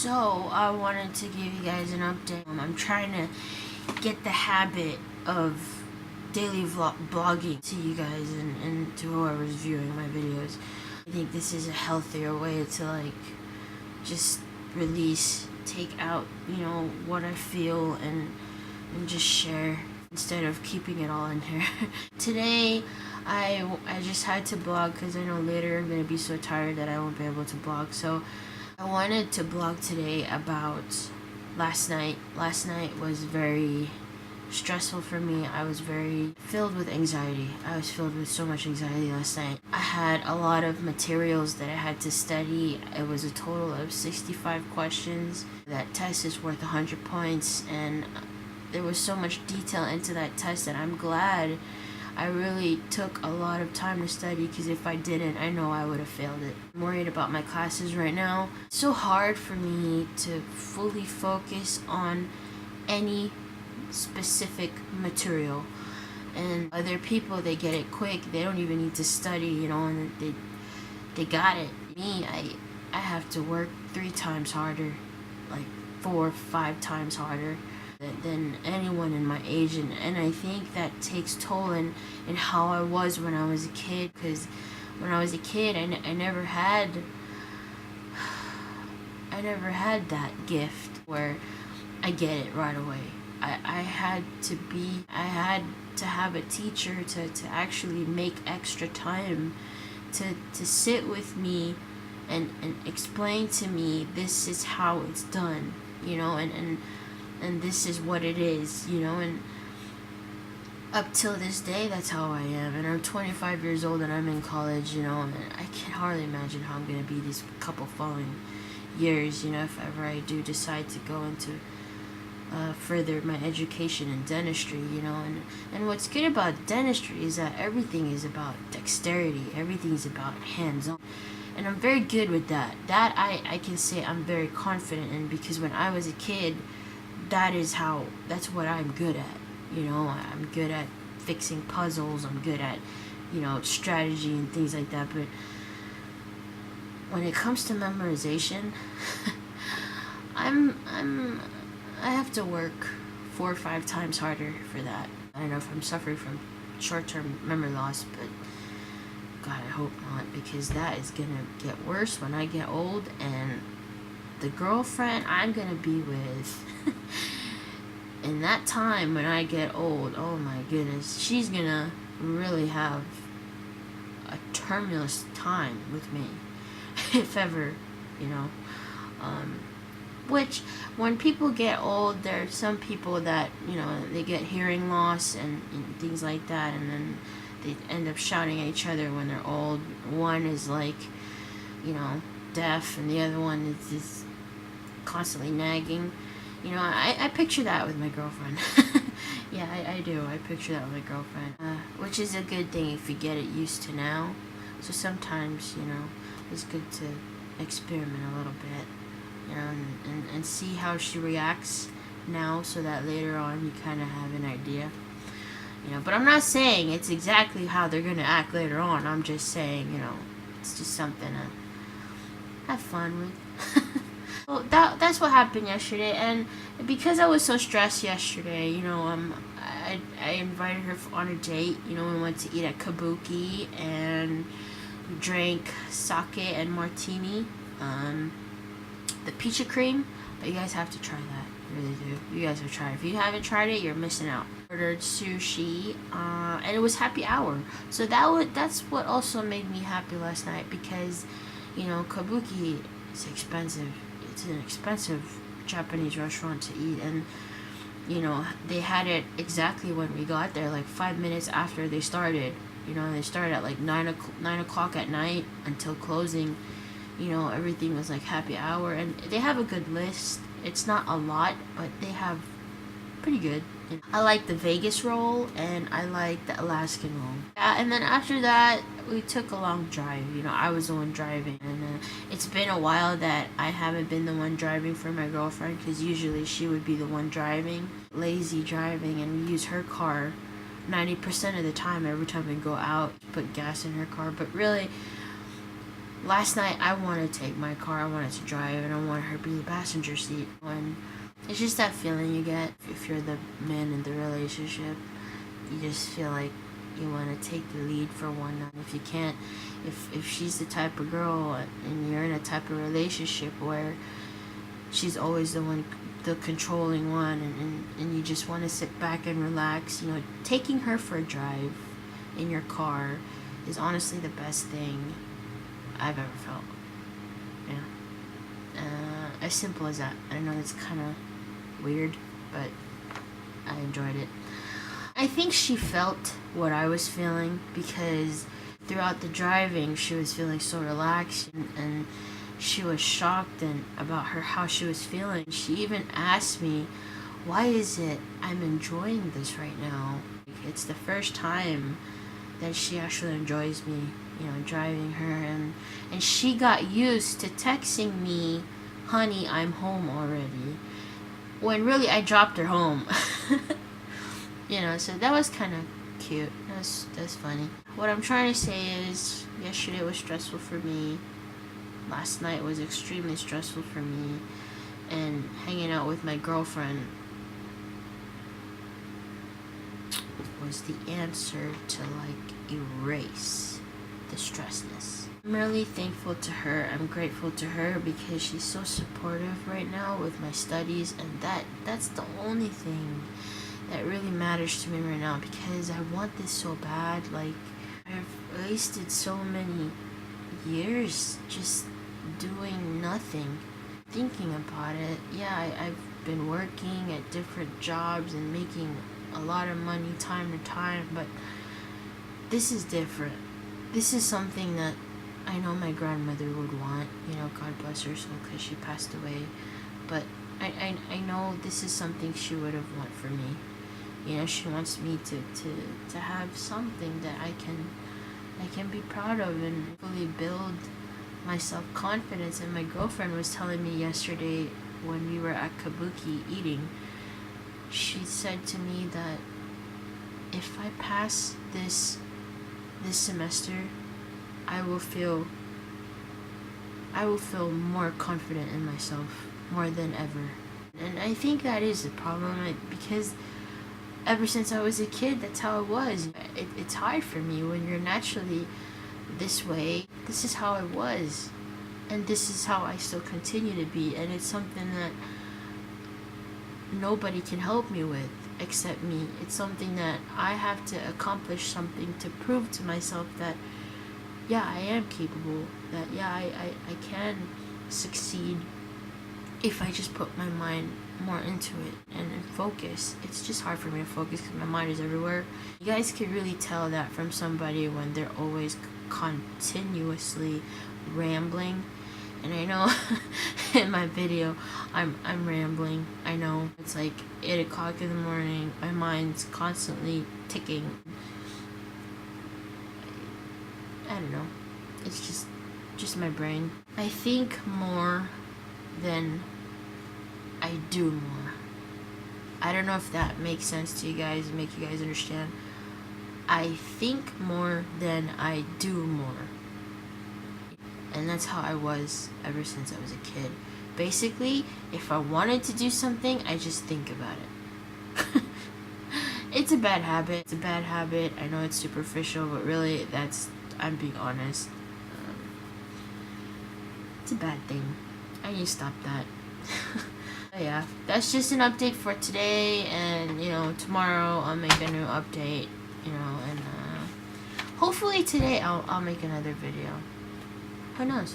So I wanted to give you guys an update. I'm trying to get the habit of daily blogging to you guys and to whoever's viewing my videos. I think this is a healthier way to just release, take out, what I feel and just share instead of keeping it all in here. Today, I just had to blog because I know later I'm going to be so tired that I won't be able to blog. So I wanted to blog today about last night. Last night was very stressful for me. I was very filled with anxiety. I was filled with so much anxiety last night. I had a lot of materials that I had to study. It was a total of 65 questions. That test is worth 100 points, and there was so much detail into that test that I'm glad I really took a lot of time to study, because if I didn't, I know I would have failed it. I'm worried about my classes right now. It's so hard for me to fully focus on any specific material, and other people, they get it quick. They don't even need to study, and they got it. Me, I have to work 3 times harder, like 4 or 5 times harder than anyone in my age, and I think that takes toll in how I was when I was a kid, because when I was a kid, I never had that gift where I get it right away. I had to have a teacher to actually make extra time to sit with me and explain to me, this is how it's done, and this is what it is, and up till this day, that's how I am. And I'm 25 years old and I'm in college, and I can hardly imagine how I'm going to be these couple following years, if ever I do decide to go into further my education in dentistry, and what's good about dentistry is that everything is about dexterity, everything is about hands-on, and I'm very good with that. That I can say I'm very confident in, because when I was a kid, that's what I'm good at. I'm good at fixing puzzles, I'm good at, strategy and things like that, but when it comes to memorization, I have to work 4 or 5 times harder for that. I don't know if I'm suffering from short-term memory loss, but God, I hope not, because that is gonna get worse when I get old, and the girlfriend I'm gonna be with in that time when I get old, oh my goodness, she's gonna really have a tumultuous time with me, if ever, which, when people get old, there are some people that, they get hearing loss and things like that, and then they end up shouting at each other when they're old. One is deaf, and the other one is constantly nagging. I picture that with my girlfriend. Yeah, I do. I picture that with my girlfriend, which is a good thing if you get it used to now. So sometimes, it's good to experiment a little bit, and see how she reacts now, so that later on you kind of have an idea. But I'm not saying it's exactly how they're going to act later on. I'm just saying, it's just something to have fun with. Well, that's what happened yesterday, and because I was so stressed yesterday, I invited her on a date. We went to eat at Kabuki and drank sake and martini, the peachy cream. But you guys have to try that. You really do. You guys have to try it. If you haven't tried it, you're missing out. Ordered sushi, and it was happy hour. So that's what also made me happy last night, because, Kabuki is expensive. It's an expensive Japanese restaurant to eat, and they had it exactly when we got there, like 5 minutes after they started. They started at like 9 o'clock at night until closing. Everything was like happy hour, and they have a good list. It's not a lot, but they have pretty good. I like the Vegas roll, and I like the Alaskan roll. And then after that, we took a long drive. I was the one driving, and it's been a while that I haven't been the one driving for my girlfriend, because usually she would be the one driving. Lazy driving, and we use her car 90% of the time. Every time we go out, put gas in her car. But really, last night I wanted to take my car, I wanted to drive, and I wanted her to be the passenger seat. And it's just that feeling you get if you're the man in the relationship. You just feel like you want to take the lead for one. If you can't, if she's the type of girl and you're in a type of relationship where she's always the controlling one, and you just want to sit back and relax, taking her for a drive in your car is honestly the best thing I've ever felt. As simple as that. I know it's kind of weird, but I enjoyed it. I think she felt what I was feeling, because throughout the driving she was feeling so relaxed, and she was shocked about how she was feeling. She even asked me, why is it I'm enjoying this right now? It's the first time that she actually enjoys me, driving her, and she got used to texting me, honey, I'm home already, when really I dropped her home. So that was kind of cute. That's funny. What I'm trying to say is, yesterday was stressful for me. Last night was extremely stressful for me. And hanging out with my girlfriend was the answer to, erase the stressness. I'm really thankful to her. I'm grateful to her because she's so supportive right now with my studies, and that's the only thing that really matters to me right now, because I want this so bad. I've wasted so many years just doing nothing, thinking about it. I've been working at different jobs and making a lot of money time to time, but this is different. This is something that I know my grandmother would want, God bless her soul, because she passed away, but I know this is something she would have want for me. She wants me to have something that I can be proud of and fully build my self-confidence. And my girlfriend was telling me yesterday when we were at Kabuki eating, she said to me that if I pass this semester, I will feel more confident in myself more than ever. And I think that is the problem, because ever since I was a kid, that's how it was. It's hard for me when you're naturally this way. This is how I was, and this is how I still continue to be, and it's something that nobody can help me with except me. It's something that I have to accomplish, something to prove to myself that I am capable, that I can succeed if I just put my mind more into it and focus. It's just hard for me to focus because my mind is everywhere. You guys can really tell that from somebody when they're always continuously rambling. And I know in my video I'm rambling. I know it's 8 o'clock in the morning. My mind's constantly ticking. I don't know. It's just my brain. I think more than I do more. I don't know if that makes sense to you guys and make you guys understand. I think more than I do more. And that's how I was ever since I was a kid. Basically, if I wanted to do something, I just think about it. It's a bad habit. I know it's superficial, but really, I'm being honest. It's a bad thing. I need to stop that. Yeah, that's just an update for today, and tomorrow I'll make a new update, and hopefully today I'll make another video. Who knows?